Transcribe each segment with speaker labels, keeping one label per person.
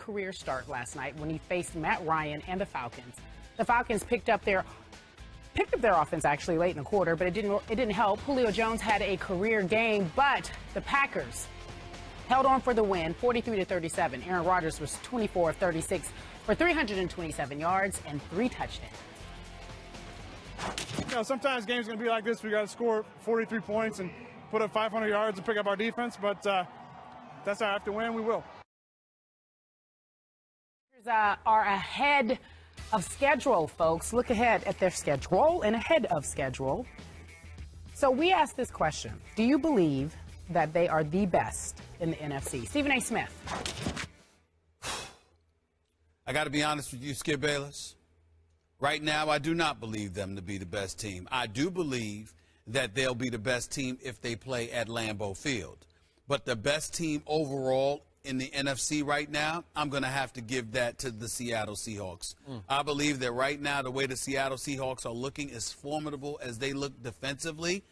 Speaker 1: career start last night when he faced Matt Ryan and the Falcons. The Falcons picked up their offense actually late in the quarter, but it didn't help. Julio Jones had a career game, but the Packers held on for the win, 43-37. Aaron Rodgers was 24 of 36 for 327 yards and 3 touchdowns.
Speaker 2: You know, sometimes games are going to be like this. We got to score 43 points and put up 500 yards and pick up our defense, but that's how I have to win. We will.
Speaker 1: Are ahead of schedule, folks. Look ahead at their schedule and ahead of schedule. So we asked this question: do you believe that they are the best in the NFC? Stephen A. Smith.
Speaker 3: I got to be honest with you, Skip Bayless. Right now, I do not believe them to be the best team. I do believe that they'll be the best team if they play at Lambeau Field. But the best team overall in the NFC right now, I'm going to have to give that to the Seattle Seahawks. I believe that right now, the way the Seattle Seahawks are looking, as formidable as they look defensively,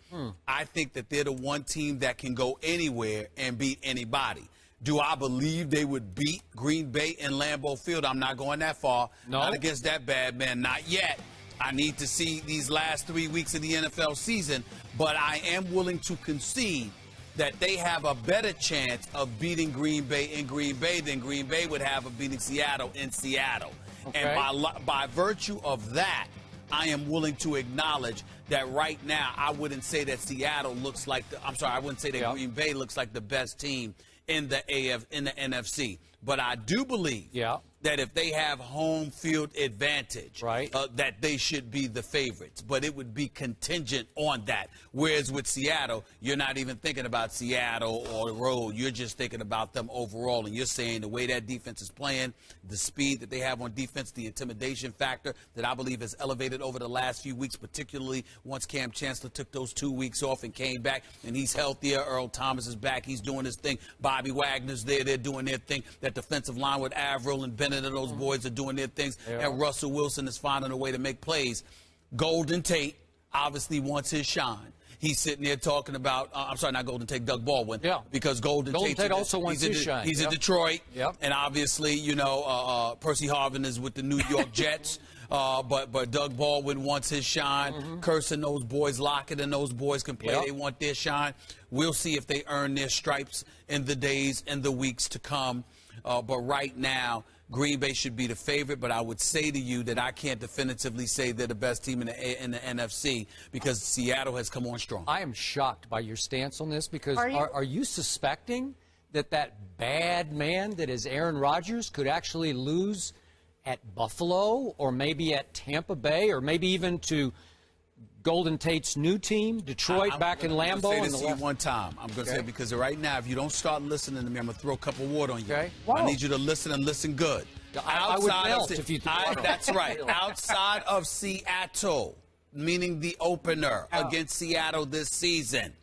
Speaker 3: I think that they're the one team that can go anywhere and beat anybody. Do I believe they would beat Green Bay in Lambeau Field? I'm not going that far.
Speaker 4: No.
Speaker 3: Not against that bad man. Not yet. I need to see these last 3 weeks of the NFL season, but I am willing to concede that they have a better chance of beating Green Bay in Green Bay than Green Bay would have of beating Seattle in Seattle.
Speaker 4: Okay.
Speaker 3: And by virtue of that, I am willing to acknowledge that right now I wouldn't say that Seattle looks like I wouldn't say that Green Bay looks like the best team in the NFC. But I do believe that if they have home field advantage, that they should be the favorites. But it would be contingent on that. Whereas with Seattle, you're not even thinking about Seattle or the road. You're just thinking about them overall. And you're saying the way that defense is playing, the speed that they have on defense, the intimidation factor that I believe has elevated over the last few weeks, particularly once Cam Chancellor took those 2 weeks off and came back, and he's healthier. Earl Thomas is back. He's doing his thing. Bobby Wagner's there. They're doing their thing. That defensive line with Avril and Bennett and those boys are doing their things. And Russell Wilson is finding a way to make plays. Golden Tate obviously wants his shine. He's sitting there talking about, I'm sorry, not Golden Tate, Doug Baldwin. Because Golden Tate also wants his shine. He's in Detroit. And obviously, you know, Percy Harvin is with the New York Jets. But Doug Baldwin wants his shine. Cursing those boys, Lockett and those boys can play. They want their shine. We'll see if they earn their stripes in the days and the weeks to come. But right now, Green Bay should be the favorite, but I would say to you that I can't definitively say they're the best team in the NFC because Seattle has come on strong.
Speaker 4: I am shocked by your stance on this because are you suspecting that bad man that is Aaron Rodgers could actually lose at Buffalo or maybe at Tampa Bay or maybe even to Golden Tate's new team, Detroit, back in Lambeau?
Speaker 3: I'm going to say this one time. I'm going to say it because right now, if you don't start listening to me, I'm going to throw a cup of water on you. I need you to listen and listen good.
Speaker 4: I would melt if you threw water.
Speaker 3: That's right. Outside of Seattle, meaning the opener against Seattle this season,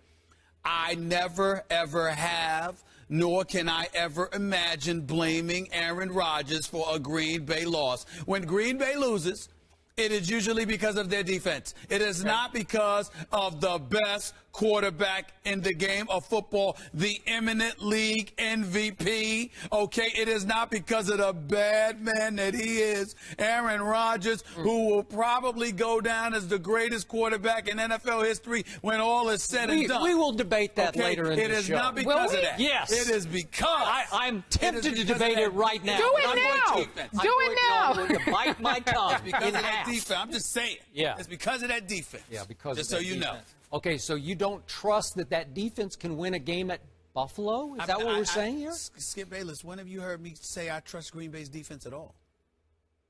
Speaker 3: I never, ever have, nor can I ever imagine blaming Aaron Rodgers for a Green Bay loss. When Green Bay loses, it is usually because of their defense. It is not because of the best quarterback in the game of football, the eminent league MVP. Okay, it is not because of the bad man that he is, Aaron Rodgers, who will probably go down as the greatest quarterback in NFL history when all is said and done.
Speaker 4: We will debate that later in the show.
Speaker 3: It is not because of that.
Speaker 4: Yes.
Speaker 3: It is because.
Speaker 4: I'm tempted to debate it right now.
Speaker 1: Do it now. Do it now.
Speaker 4: I'm going to bite my tongue.
Speaker 3: It's because of that defense. I'm just saying.
Speaker 4: It's
Speaker 3: because of that defense.
Speaker 4: Because
Speaker 3: just
Speaker 4: of
Speaker 3: so you know.
Speaker 4: Okay, so you don't trust that defense can win a game at Buffalo? Is that what we're saying here?
Speaker 3: Skip Bayless, when have you heard me say I trust Green Bay's defense at all?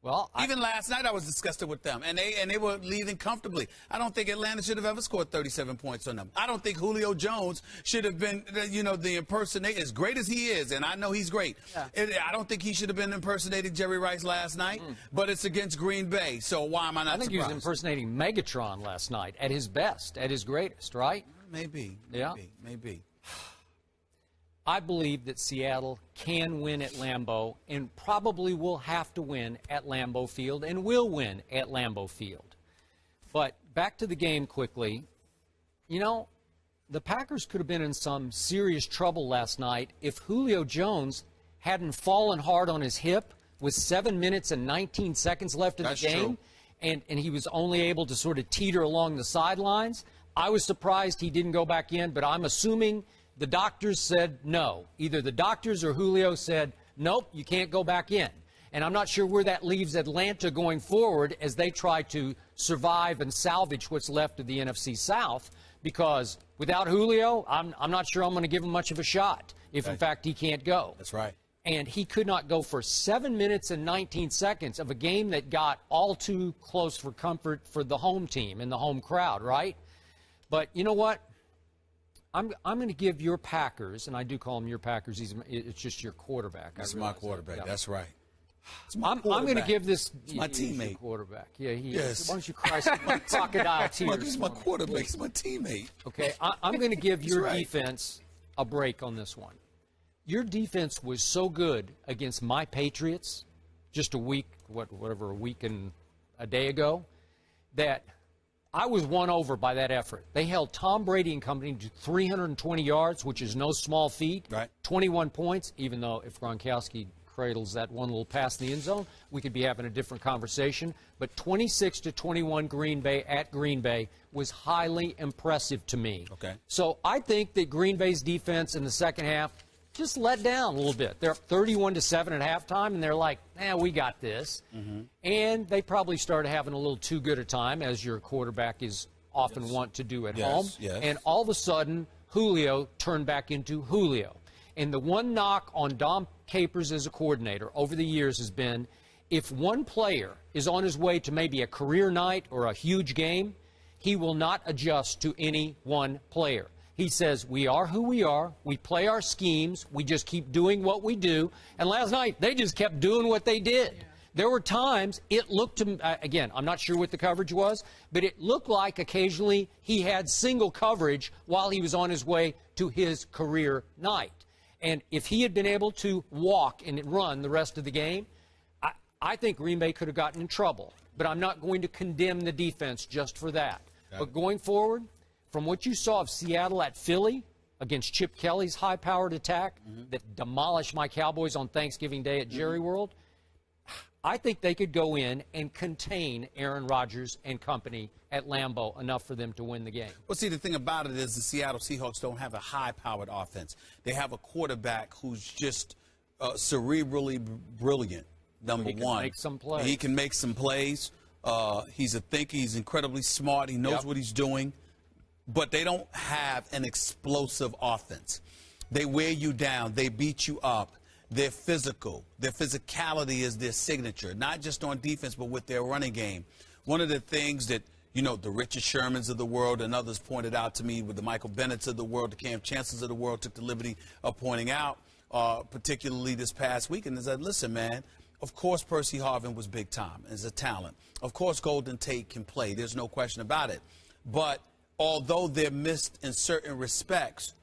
Speaker 4: Well,
Speaker 3: even last night I was disgusted with them, and they were leading comfortably. I don't think Atlanta should have ever scored 37 points on them. I don't think Julio Jones should have been, the impersonator, as great as he is, and I know he's great. I don't think he should have been impersonating Jerry Rice last night, but it's against Green Bay, so why am I not surprised?
Speaker 4: I think he was impersonating Megatron last night at his best, at his greatest, right?
Speaker 3: Maybe. Maybe.
Speaker 4: I believe that Seattle can win at Lambeau and probably will have to win at Lambeau Field and will win at Lambeau Field. But back to the game quickly. The Packers could have been in some serious trouble last night if Julio Jones hadn't fallen hard on his hip with 7 minutes and 19 seconds left in the game, and he was only able to sort of teeter along the sidelines. I was surprised he didn't go back in, but I'm assuming the doctors said no. Either the doctors or Julio said, nope, you can't go back in. And I'm not sure where that leaves Atlanta going forward as they try to survive and salvage what's left of the NFC South, because without Julio, I'm not sure I'm going to give him much of a shot if, in fact, he can't go.
Speaker 3: That's right.
Speaker 4: And he could not go for 7 minutes and 19 seconds of a game that got all too close for comfort for the home team and the home crowd, right? But you know what? I'm going to give your Packers, and I do call him your Packers. It's just your quarterback.
Speaker 3: That's my quarterback. Yeah. That's right.
Speaker 4: I'm going to give this
Speaker 3: my teammate
Speaker 4: quarterback. Yeah,
Speaker 3: yes.
Speaker 4: Why don't you cry some crocodile tears?
Speaker 3: He's my quarterback. He's my teammate.
Speaker 4: Okay, I'm going to give your defense a break on this one. Your defense was so good against my Patriots just a week and a day ago, that I was won over by that effort. They held Tom Brady and company to 320 yards, which is no small feat.
Speaker 3: Right.
Speaker 4: 21 points, even though if Gronkowski cradles that one little pass in the end zone, we could be having a different conversation. But 26-21 Green Bay at Green Bay was highly impressive to me.
Speaker 3: Okay.
Speaker 4: So I think that Green Bay's defense in the second half just let down a little bit. They're up 31-7 at halftime, and they're like, we got this. And they probably started having a little too good a time, as your quarterback is often want to do at home. And all of a sudden, Julio turned back into Julio. And the one knock on Dom Capers as a coordinator over the years has been, if one player is on his way to maybe a career night or a huge game, he will not adjust to any one player. He says, we are who we are, we play our schemes, we just keep doing what we do. And last night, they just kept doing what they did. Yeah. There were times it looked to, again, I'm not sure what the coverage was, but it looked like occasionally he had single coverage while he was on his way to his career night. And if he had been able to walk and run the rest of the game, I think Green Bay could have gotten in trouble. But I'm not going to condemn the defense just for that. But going forward, from what you saw of Seattle at Philly against Chip Kelly's high-powered attack that demolished my Cowboys on Thanksgiving Day at Jerry World, I think they could go in and contain Aaron Rodgers and company at Lambeau enough for them to win the game.
Speaker 3: Well, see, the thing about it is the Seattle Seahawks don't have a high-powered offense. They have a quarterback who's just cerebrally brilliant, number one. He can
Speaker 4: make some plays.
Speaker 3: He can make some plays. He's a thinker. He's incredibly smart. He knows what he's doing. But they don't have an explosive offense. They wear you down. They beat you up. They're physical. Their physicality is their signature, not just on defense, but with their running game. One of the things that, you know, the Richard Shermans of the world and others pointed out to me, with the Michael Bennett's of the world, the Cam Chancellors of the world, took the liberty of pointing out, particularly this past weekend, is that, listen, man, of course Percy Harvin was big time as a talent. Of course Golden Tate can play. There's no question about it. But although they're missed in certain respects,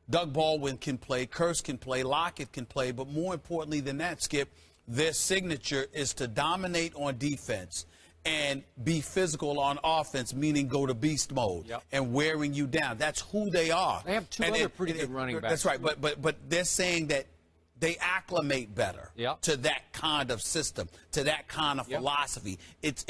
Speaker 3: Doug Baldwin can play, Kearse can play, Lockett can play, but more importantly than that, Skip, their signature is to dominate on defense and be physical on offense, meaning go to beast mode and wearing you down. That's who they are.
Speaker 4: They have two other pretty good running backs.
Speaker 3: That's right, but they're saying that they acclimate better to that kind of system, to that kind of philosophy. It's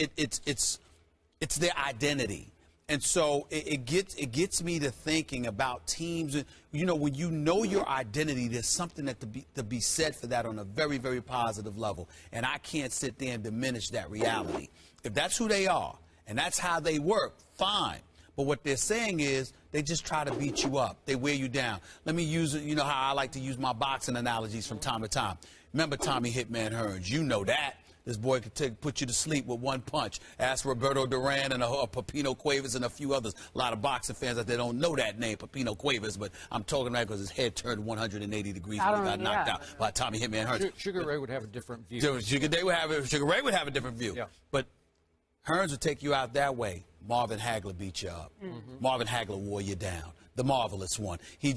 Speaker 3: their identity. And so it gets me to thinking about teams. You know, when you know your identity, there's something that to be said for that on a very, very positive level. And I can't sit there and diminish that reality. If that's who they are and that's how they work, fine. But what they're saying is they just try to beat you up. They wear you down. Let me use, you know how I like to use my boxing analogies from time to time. Remember Tommy Hitman Hearns? You know that. This boy could put you to sleep with one punch. Ask Roberto Duran and Pepino Cuevas and a few others. A lot of boxing fans out there don't know that name, Pepino Cuevas, but I'm talking about because his head turned 180 degrees when he got knocked out by Tommy Hitman Hearns.
Speaker 4: Sugar Ray would have a different view.
Speaker 3: Sugar Ray would have a different view. Yeah. But Hearns would take you out that way. Marvin Hagler beat you up. Marvin Hagler wore you down. The marvelous one. He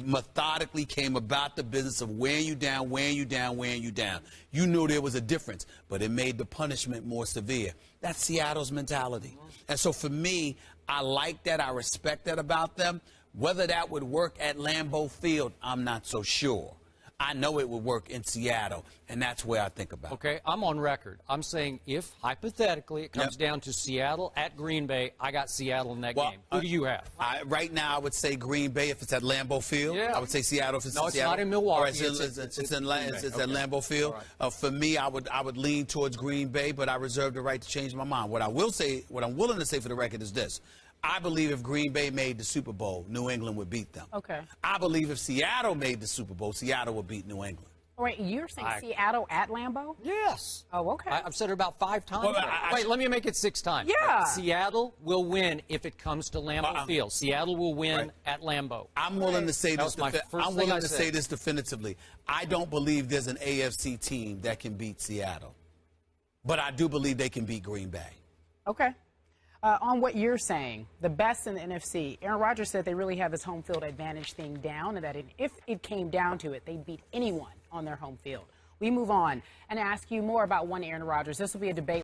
Speaker 3: methodically came about the business of wearing you down, wearing you down, wearing you down. You knew there was a difference, but it made the punishment more severe. That's Seattle's mentality. And so for me, I like that. I respect that about them. Whether that would work at Lambeau Field, I'm not so sure. I know it would work in Seattle, and that's where I think about it.
Speaker 4: Okay, I'm on record. I'm saying if, hypothetically, it comes down to Seattle at Green Bay, I got Seattle in that game. Who do you have?
Speaker 3: Right now, I would say Green Bay if it's at Lambeau Field.
Speaker 4: Yeah.
Speaker 3: I would say Seattle if it's
Speaker 4: no,
Speaker 3: in Seattle.
Speaker 4: Not in Milwaukee.
Speaker 3: It's at Lambeau Field. Right. For me, I would lean towards Green Bay, but I reserve the right to change my mind. What I'm willing to say for the record is this. I believe if Green Bay made the Super Bowl, New England would beat them.
Speaker 1: Okay.
Speaker 3: I believe if Seattle made the Super Bowl, Seattle would beat New England.
Speaker 1: All right, you're saying Seattle at Lambeau?
Speaker 4: Yes.
Speaker 1: Oh, okay.
Speaker 4: I've said it about 5 times. Well, wait, let me make it 6 times.
Speaker 1: Yeah.
Speaker 4: Seattle will win if it comes to Lambeau Field. Seattle will win at Lambeau.
Speaker 3: I'm willing to say this. I'm willing to say this definitively. I don't believe there's an AFC team that can beat Seattle, but I do believe they can beat Green Bay.
Speaker 1: Okay. On what you're saying, the best in the NFC, Aaron Rodgers said they really have this home field advantage thing down, and that if it came down to it, they'd beat anyone on their home field. We move on and ask you more about one Aaron Rodgers. This will be a debate.